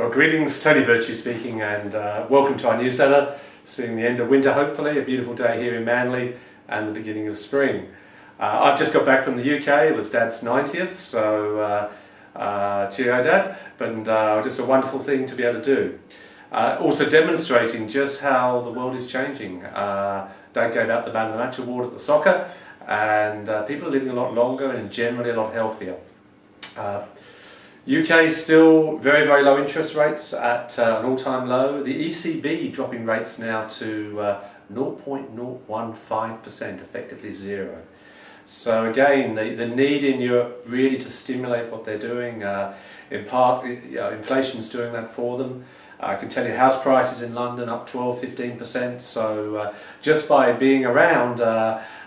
Well, greetings, Tony Virtue speaking, and welcome to our newsletter. Seeing the end of winter, hopefully, a beautiful day here in Manly and the beginning of spring. I've just got back from the UK. It was Dad's 90th, so cheerio Dad, but just a wonderful thing to be able to do. Also demonstrating just how the world is changing. Dad gave out the Man of the Match award at the soccer, and people are living a lot longer and generally a lot healthier. UK still very, very low interest rates at an all-time low. The ECB dropping rates now to 0.015%, effectively zero. So again, the need in Europe really to stimulate what they're doing. In part, inflation's doing that for them. I can tell you house prices in London up 12-15%. So just by being around,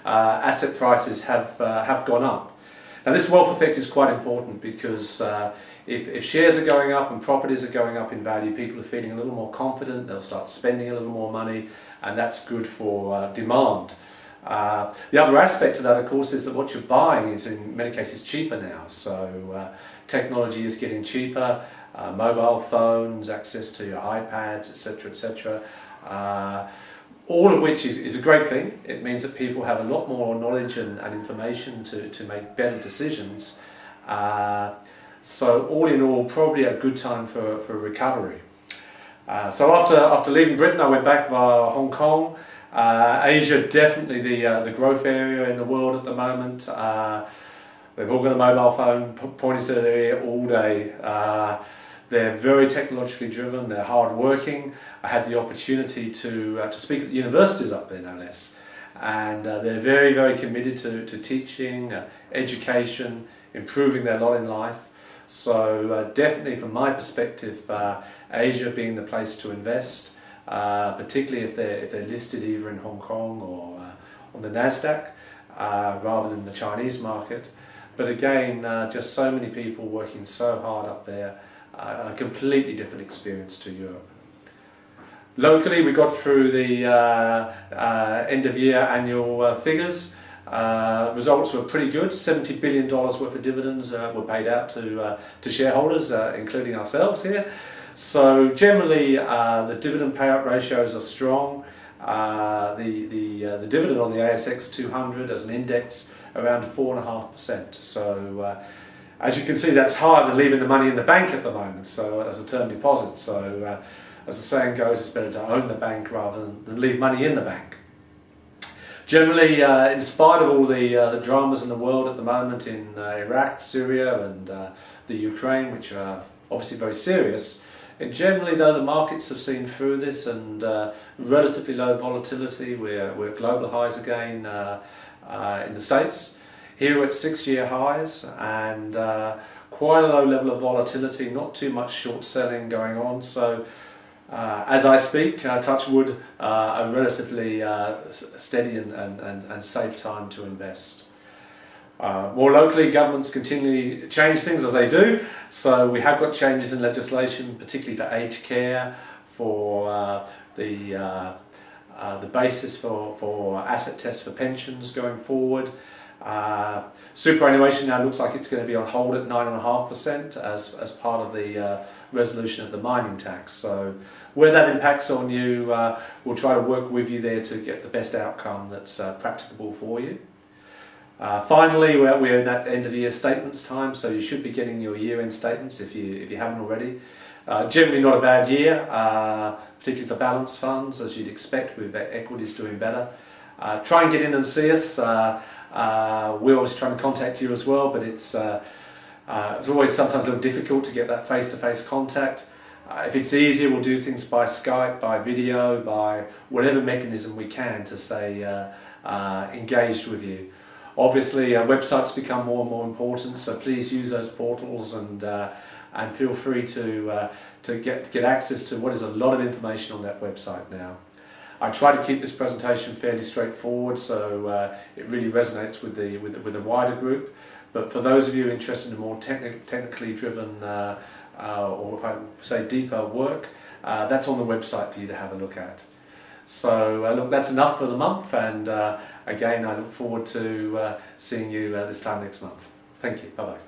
asset prices have gone up. Now this wealth effect is quite important because if shares are going up and properties are going up in value, people are feeling a little more confident, they'll start spending a little more money, and that's good for demand. The other aspect of that, of course, is that what you're buying is in many cases cheaper now. So technology is getting cheaper, mobile phones, access to your iPads, etc., etc. All of which is a great thing. It means that people have a lot more knowledge and information to make better decisions. So all in all, probably a good time for recovery. So after leaving Britain, I went back via Hong Kong. Asia, definitely the growth area in the world at the moment. They've all got a mobile phone pointing to their ear all day. They're very technologically driven, they're hard working. I had the opportunity to speak at the universities up there, no less. And they're very, very committed to teaching, education, improving their lot in life. So definitely from my perspective, Asia being the place to invest, particularly if they're listed either in Hong Kong or on the Nasdaq, rather than the Chinese market. But again, just so many people working so hard up there. A completely different experience to Europe. Locally, we got through the end of year annual figures. Results were pretty good. $70 billion worth of dividends were paid out to shareholders, including ourselves here. So generally, the dividend payout ratios are strong. The dividend on the ASX 200 as an index around 4.5%. So as you can see, that's higher than leaving the money in the bank at the moment, so as a term deposit. So as the saying goes, it's better to own the bank rather than leave money in the bank. Generally, in spite of all the dramas in the world at the moment in Iraq, Syria and the Ukraine, which are obviously very serious, and generally though the markets have seen through this and relatively low volatility, we're at global highs again in the States. Here we're at 6-year highs and quite a low level of volatility, not too much short selling going on. So as I speak, touch wood, a relatively steady and safe time to invest. More locally, governments continually change things as they do. So we have got changes in legislation, particularly for aged care, for the basis for asset tests for pensions going forward. Superannuation now looks like it's going to be on hold at 9.5% as part of the resolution of the mining tax. So where that impacts on you, we'll try to work with you there to get the best outcome that's practicable for you. Finally, we're in that end of year statements time, so you should be getting your year-end statements if you haven't already. Generally not a bad year, particularly for balanced funds, as you'd expect with equities doing better. Try and get in and see us. We're obviously trying to contact you as well, but it's always sometimes a little difficult to get that face-to-face contact. If it's easier, we'll do things by Skype, by video, by whatever mechanism we can to stay engaged with you. Obviously, websites become more and more important, so please use those portals and feel free to get access to what is a lot of information on that website now. I try to keep this presentation fairly straightforward, so it really resonates with the wider group. But for those of you interested in more technically driven, or if I say deeper work, that's on the website for you to have a look at. So look, that's enough for the month, and again, I look forward to seeing you this time next month. Thank you. Bye bye.